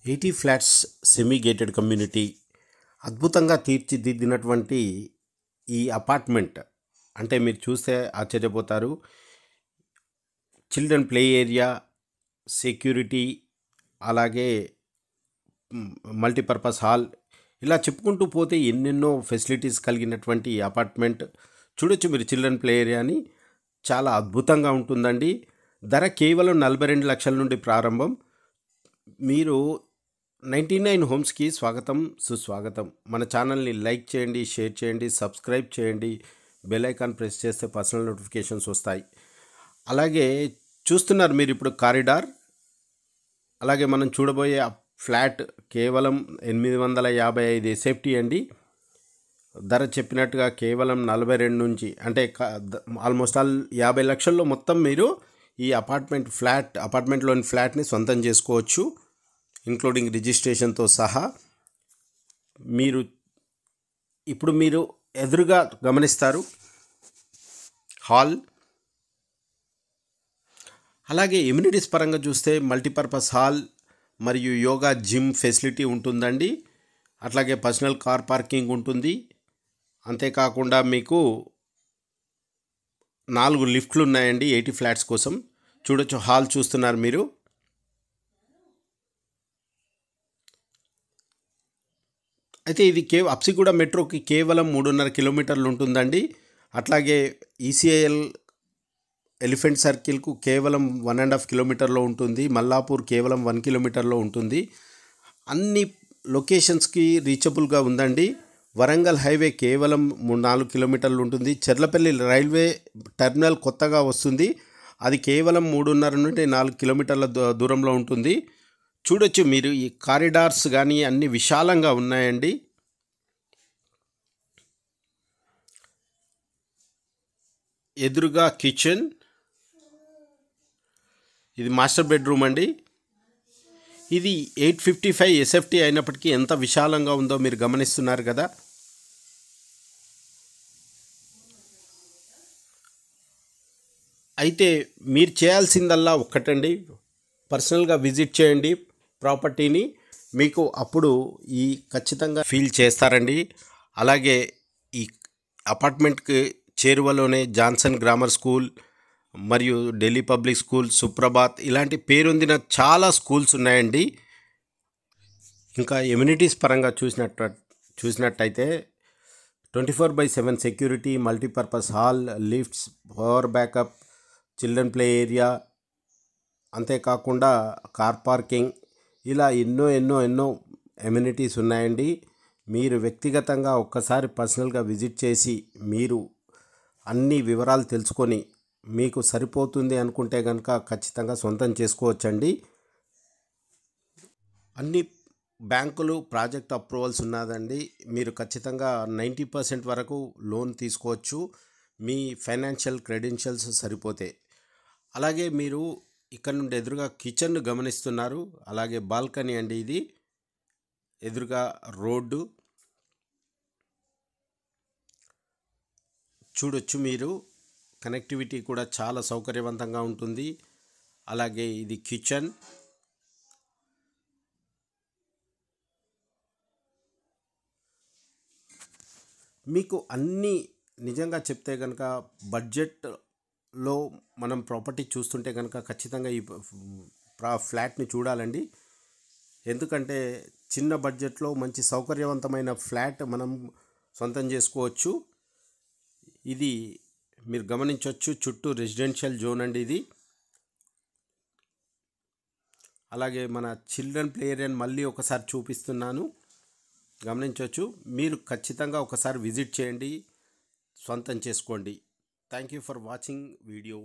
80 flats semi gated community అద్భుతంగా తీర్చిదిద్దినటువంటి ఈ apartment అంటే మీరు చూస్తే ఆశ్చర్యపోతారు. చిల్డ్రన్ ప్లే ఏరియా, సెక్యూరిటీ, అలాగే మల్టీపర్పస్ హాల్, ఇలా చెప్పుకుంటూ పోతే ఎన్నెన్నో ఫెసిలిటీస్ కలిగినటువంటి ఈ అపార్ట్మెంట్ చూడొచ్చు. మీరు చిల్డ్రన్ ప్లే ఏరియాని చాలా అద్భుతంగా ఉంటుందండి. ధర కేవలం 42 లక్షల నుండి ప్రారంభం. మీరు 99 హోమ్స్కి స్వాగతం, సుస్వాగతం. మన ఛానల్ని లైక్ చేయండి, షేర్ చేయండి, సబ్స్క్రైబ్ చేయండి. బెల్ ఐకాన్ ప్రెస్ చేస్తే పర్సనల్ నోటిఫికేషన్స్ వస్తాయి. అలాగే చూస్తున్నారు మీరు ఇప్పుడు కారిడార్. అలాగే మనం చూడబోయే ఫ్లాట్ కేవలం 855 ఎస్ఎఫ్టీ అండి. ధర చెప్పినట్టుగా కేవలం 42 నుంచి అంటే ఆల్మోస్ట్ ఆల్ 50 లక్షల్లో మొత్తం మీరు ఈ అపార్ట్మెంట్లోని ఫ్లాట్ని సొంతం చేసుకోవచ్చు, ఇంక్లూడింగ్ రిజిస్ట్రేషన్తో సహా. ఇప్పుడు మీరు ఎదురుగా గమనిస్తారు హాల్. అలాగే ఎమ్యూనిటీస్ పరంగా చూస్తే మల్టీపర్పస్ హాల్ మరియు యోగా జిమ్ ఫెసిలిటీ ఉంటుందండి. అట్లాగే పర్సనల్ కార్ పార్కింగ్ ఉంటుంది. అంతేకాకుండా మీకు 4 లిఫ్ట్లు ఉన్నాయండి 80 ఫ్లాట్స్ కోసం. చూడొచ్చు, హాల్ చూస్తున్నారు మీరు. అయితే ఇది అప్సిగూడ మెట్రోకి కేవలం 3.5 కిలోమీటర్లు ఉంటుందండి. అట్లాగే ఈసీఐఎల్ ఎలిఫెంట్ సర్కిల్కు కేవలం 1.5 కిలోమీటర్లో ఉంటుంది. మల్లాపూర్ కేవలం 1 కిలోమీటర్లో ఉంటుంది. అన్ని లొకేషన్స్కి రీచబుల్గా ఉందండి. వరంగల్ హైవే కేవలం 4 కిలోమీటర్లు ఉంటుంది. చెర్లపల్లి రైల్వే టెర్మినల్ కొత్తగా వస్తుంది, అది కేవలం 3.5 నుండి 4 కిలోమీటర్ల దూరంలో ఉంటుంది. చూడొచ్చు మీరు, ఈ కారిడార్స్ కానీ అన్ని విశాలంగా ఉన్నాయండి. ఎదురుగా కిచెన్, ఇది మాస్టర్ బెడ్రూమ్ అండి. ఇది 855 ఎస్ఎఫ్టీ అయినప్పటికీ ఎంత విశాలంగా ఉందో మీరు గమనిస్తున్నారు కదా. అయితే మీరు చేయాల్సిందల్లా ఒక్కటండి, పర్సనల్గా విజిట్ చేయండి ప్రాపర్టీని. మీకు అప్పుడు ఈ ఖచ్చితంగా ఫీల్ చేస్తారండి. అలాగే ఈ అపార్ట్మెంట్కి చేరువలోనే జాన్సన్ గ్రామర్ స్కూల్ మరియు ఢిల్లీ పబ్లిక్ స్కూల్, సుప్రభాత్, ఇలాంటి పేరొందిన చాలా స్కూల్స్ ఉన్నాయండి. ఇంకా ఎమ్యూనిటీస్ పరంగా చూసినట్టయితే 24/7 security, multipurpose hall, lifts, power backup, children play area, అంతేకాకుండా కార్ పార్కింగ్, ఇలా ఎన్నో ఎన్నో ఎన్నో ఎమ్యూనిటీస్ ఉన్నాయండి. మీరు వ్యక్తిగతంగా ఒక్కసారి పర్సనల్గా విజిట్ చేసి మీరు అన్ని వివరాలు తెలుసుకొని మీకు సరిపోతుంది అనుకుంటే కనుక ఖచ్చితంగా సొంతం చేసుకోవచ్చండి. అన్ని బ్యాంకులు ప్రాజెక్ట్ అప్రూవల్స్ ఉన్నదండి. మీరు ఖచ్చితంగా 90% వరకు లోన్ తీసుకోవచ్చు, మీ ఫైనాన్షియల్ క్రెడెన్షియల్స్ సరిపోతే. అలాగే మీరు ఇక్కడ నుండి ఎదురుగా కిచెన్ గమనిస్తున్నారు. అలాగే బాల్కనీ అండి, ఇది ఎదురుగా రోడ్డు చూడొచ్చు మీరు. కనెక్టివిటీ కూడా చాలా సౌకర్యవంతంగా ఉంటుంది. అలాగే ఇది కిచెన్. మీకు అన్నీ నిజంగా చెప్తే కనుక బడ్జెట్లో మనం ప్రాపర్టీ చూస్తుంటే కనుక ఖచ్చితంగా ఈ ఫ్లాట్ని చూడాలండి. ఎందుకంటే చిన్న బడ్జెట్లో మంచి సౌకర్యవంతమైన ఫ్లాట్ మనం సొంతం చేసుకోవచ్చు. ఇది మీరు గమనించవచ్చు, చుట్టూ రెసిడెన్షియల్ జోన్ అండి ఇది. అలాగే మన చిల్డ్రన్ ప్లే ఏరియాని మళ్ళీ ఒకసారి చూపిస్తున్నాను, గమనించవచ్చు. మీరు ఖచ్చితంగా ఒకసారి విజిట్ చేయండి, సొంతం చేసుకోండి. Thank you for watching video.